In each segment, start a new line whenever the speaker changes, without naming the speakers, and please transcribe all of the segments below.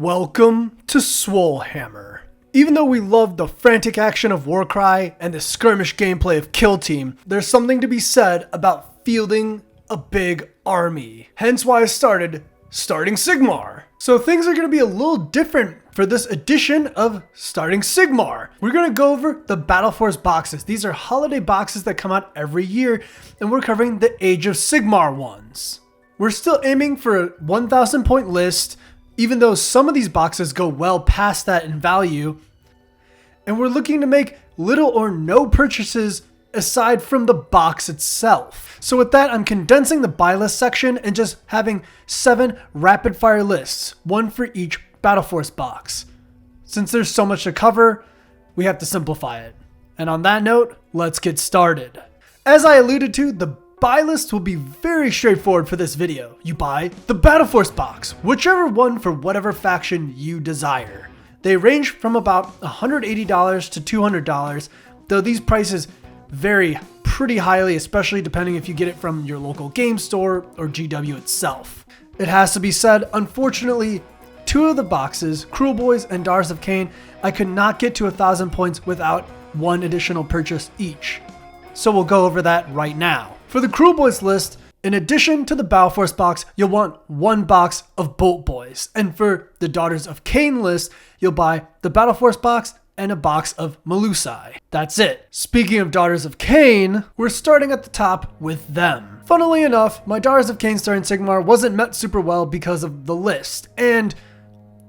Welcome to Swolehammer. Even though we love the frantic action of Warcry and the skirmish gameplay of Kill Team, there's something to be said about fielding a big army. Hence why I started Starting Sigmar. So things are going to be a little different for this edition of Starting Sigmar. We're going to go over the Battleforce boxes. These are holiday boxes that come out every year, and we're covering the Age of Sigmar ones. We're still aiming for a 1,000 point list, even though some of these boxes go well past that in value. And we're looking to make little or no purchases aside from the box itself. So with that, I'm condensing the buy list section and just having 7 rapid fire lists, one for each Battleforce box. Since there's so much to cover, we have to simplify it. And on that note, let's get started. As I alluded to, the buy list will be very straightforward for this video. You buy the Battleforce box, whichever one for whatever faction you desire. They range from about $180 to $200, though these prices vary pretty highly, especially depending if you get it from your local game store or GW itself. It has to be said, unfortunately, 2 of the boxes, Cruel Boys and Daughters of Kane, I could not get to 1,000 points without 1 additional purchase each. So we'll go over that right now. For the Cruel Boys list, in addition to the Battleforce box, you'll want 1 box of Bolt Boys. And for the Daughters of Kane list, you'll buy the Battleforce box and a box of Melusai. That's it. Speaking of Daughters of Kane, we're starting at the top with them. Funnily enough, my Daughters of Kane Starting Sigmar wasn't met super well because of the list, and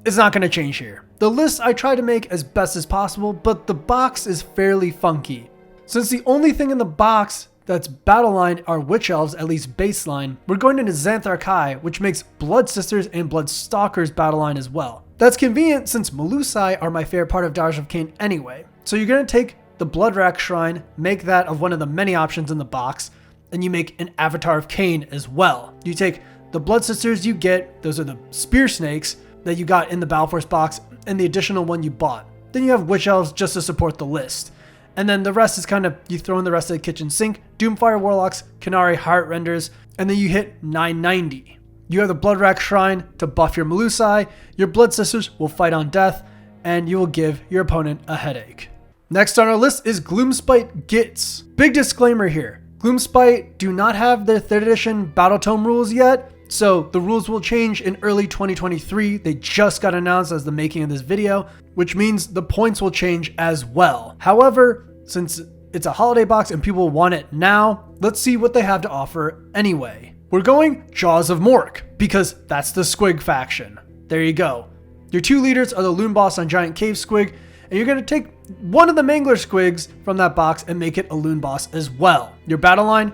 it's not going to change here. The list I try to make as best as possible, but the box is fairly funky. Since the only thing in the box that's battle line are Witch Elves, at least baseline, we're going into Xantharch High, which makes Blood Sisters and Blood Stalkers battle line as well. That's convenient since Melusai are my favorite part of Daughters of Kane anyway. So you're going to take the Blood Rack Shrine, make that of one of the many options in the box, and you make an Avatar of Kane as well. You take the Blood Sisters you get, those are the Spear Snakes that you got in the Battleforce box, and the additional one you bought. Then you have Witch Elves just to support the list. And then the rest is kind of, you throw in the rest of the kitchen sink, Doomfire Warlocks, Canary Heart Renders, and then you hit 990. You have the Blood Rack Shrine to buff your Melusai, your Blood Sisters will fight on death, and you will give your opponent a headache. Next on our list is Gloomsbite Gitz. Big disclaimer here, Gloomsbite do not have their 3rd edition Battle Tome rules yet, so the rules will change in early 2023. They just got announced as the making of this video, which means the points will change as well. However, since it's a holiday box and people want it now, let's see what they have to offer anyway. We're going Jaws of Mork, because that's the Squig faction. There you go. Your 2 leaders are the Loon Boss on Giant Cave Squig, and you're going to take one of the Mangler Squigs from that box and make it a Loon Boss as well. Your battle line,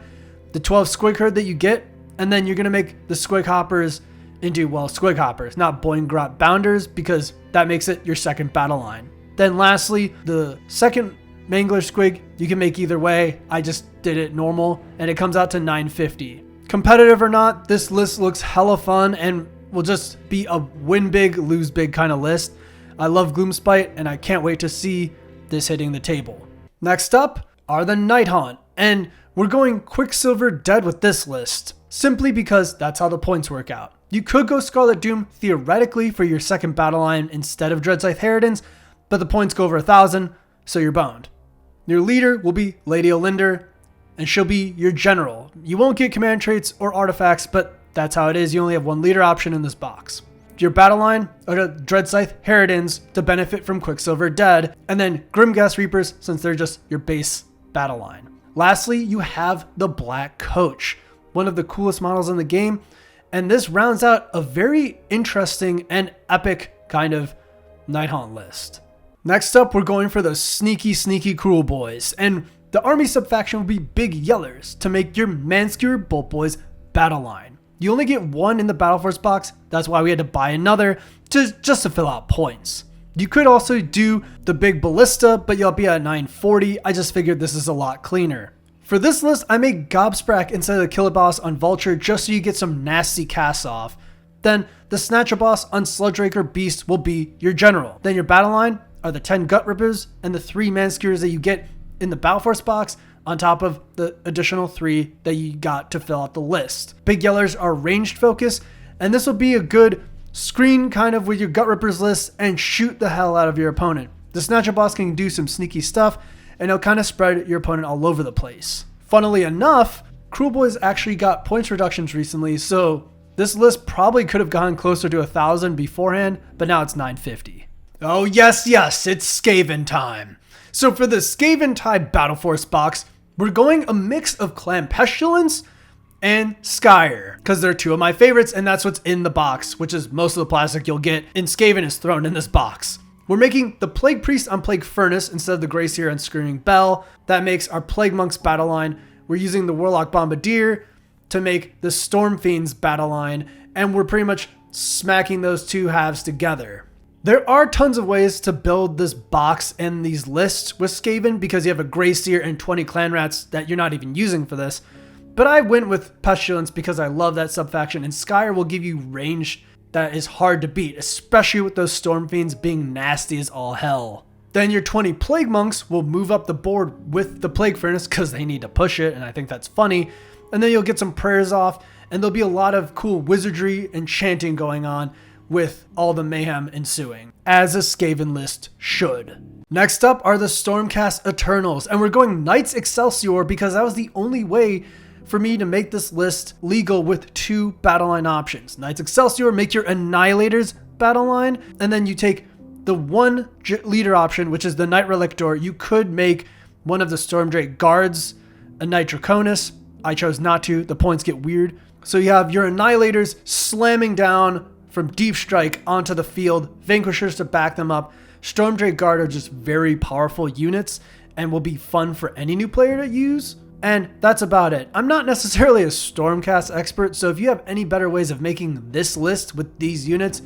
the 12 Squig herd that you get, and then you're going to make the Squig Hoppers into, well, Squig Hoppers, not Boingrot Bounders, because that makes it your 2nd battle line. Then lastly, the 2nd Mangler Squig, you can make either way. I just did it normal, and it comes out to 950. Competitive or not, this list looks hella fun and will just be a win big, lose big kind of list. I love Gloomspite, and I can't wait to see this hitting the table. Next up are the Night Haunt, and we're going Quicksilver Dead with this list, simply because that's how the points work out. You could go Scarlet Doom theoretically for your 2nd battle line instead of Dreadscythe Harridans, but the points go over 1,000, so you're boned. Your leader will be Lady Olinder, and she'll be your general. You won't get command traits or artifacts, but that's how it is. You only have 1 leader option in this box. Your battle line are the Dreadscythe Harridans to benefit from Quicksilver Dead, and then Grimghast Reapers since they're just your base battle line. Lastly, you have the Black Coach, one of the coolest models in the game, and this rounds out a very interesting and epic kind of Night Haunt list. Next up, we're going for the sneaky Cruel Boys, and the army subfaction will be Big Yellers to make your Manskewer Bolt Boys battle line. You only get 1 in the Battleforce box, that's why we had to buy another just to fill out points. You could also do the Big Ballista, but you'll be at 940. I just figured this is a lot cleaner. For this list, I made Gobsprak instead of the Killer Boss on Vulture just so you get some nasty casts off. Then the Snatcher Boss on Sludgeraker Beast will be your general. Then your battle line are the 10 Gut Rippers and the 3 Manskewers that you get in the Battleforce box on top of the additional 3 that you got to fill out the list. Big Yellers are ranged focus, and this will be a good screen kind of with your Gut Rippers list and shoot the hell out of your opponent. The Snatcher boss can do some sneaky stuff, and it'll kind of spread your opponent all over the place. Funnily enough, Cruel Boys actually got points reductions recently, so this list probably could have gone closer to 1,000 beforehand, but now it's 950. Oh yes, it's Skaven time. So for the Skaven type Battleforce box, we're going a mix of Clan Pestilence and Skyer, because they're two of my favorites, and that's what's in the box, which is most of the plastic you'll get in Skaven is thrown in this box. We're making the Plague Priest on Plague Furnace instead of the Grey Seer on Screaming Bell. That makes our Plague Monks battle line. We're using the Warlock Bombardier to make the Storm Fiends battle line, and we're pretty much smacking those two halves together. There are tons of ways to build this box and these lists with Skaven because you have a Grey Seer and 20 Clan Rats that you're not even using for this. But I went with Pestilence because I love that subfaction, and Skyer will give you range that is hard to beat, especially with those Storm Fiends being nasty as all hell. Then your 20 Plague Monks will move up the board with the Plague Furnace because they need to push it, and I think that's funny. And then you'll get some prayers off, and there'll be a lot of cool wizardry and chanting going on with all the mayhem ensuing, as a Skaven list should. Next up are the Stormcast Eternals, and we're going Knights Excelsior because that was the only way for me to make this list legal with two battle line options. Knights Excelsior, make your Annihilators battle line, and then you take the one leader option, which is the Knight Relictor. You could make one of the Stormdrake Guards a Knight Draconis. I chose not to. The points get weird. So you have your Annihilators slamming down from deep strike onto the field, Vanquishers to back them up. Stormdrake Guard are just very powerful units and will be fun for any new player to use. And that's about it. I'm not necessarily a Stormcast expert, so if you have any better ways of making this list with these units,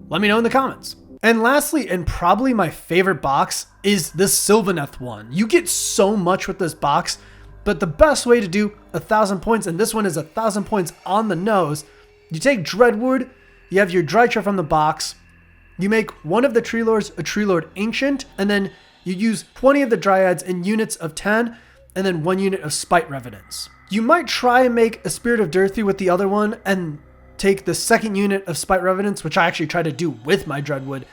let me know in the comments. And lastly, and probably my favorite box, is the Sylvanath one. You get so much with this box, but the best way to do 1,000 points, and this one is 1,000 points on the nose, you take Dreadwood, you have your Drytra from the box, you make one of the Tree Lords a Tree Lord Ancient, and then you use 20 of the Dryads in units of 10, and then 1 unit of Spite Revenants. You might try and make a Spirit of Durthy with the other one and take the second unit of Spite Revenants, which I actually tried to do with my Dreadwood.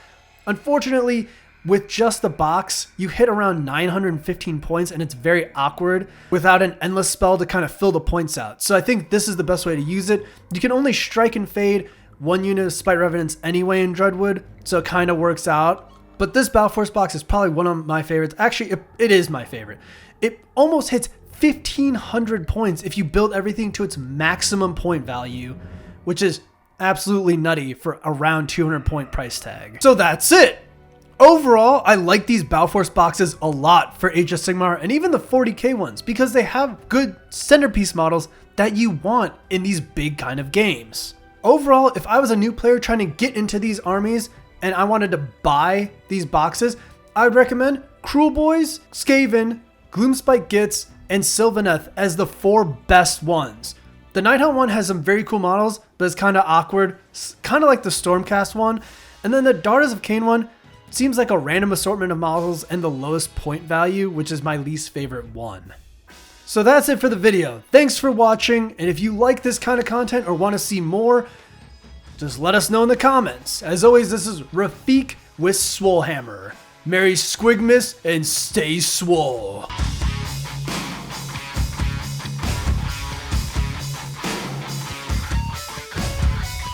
Unfortunately, with just the box, you hit around 915 points and it's very awkward without an endless spell to kind of fill the points out. So I think this is the best way to use it. You can only strike and fade 1 unit of Spite Revenants anyway in Dreadwood, so it kind of works out. But this Battleforce box is probably one of my favorites. Actually, it is my favorite. It almost hits 1,500 points if you build everything to its maximum point value, which is absolutely nutty for around 200 point price tag. So that's it. Overall, I like these Battleforce boxes a lot for AoS Sigmar and even the 40k ones because they have good centerpiece models that you want in these big kind of games. Overall, if I was a new player trying to get into these armies and I wanted to buy these boxes, I would recommend Cruel Boys, Skaven, Gloomsbite Gitz, and Sylvanath as the 4 best ones. The Nighthaunt one has some very cool models, but it's kind of awkward, kind of like the Stormcast one. And then the Daughters of Kane one seems like a random assortment of models and the lowest point value, which is my least favorite one. So that's it for the video. Thanks for watching, and if you like this kind of content or want to see more, just let us know in the comments. As always, this is Rafik with Swolehammer. Merry Squigmas and stay swole.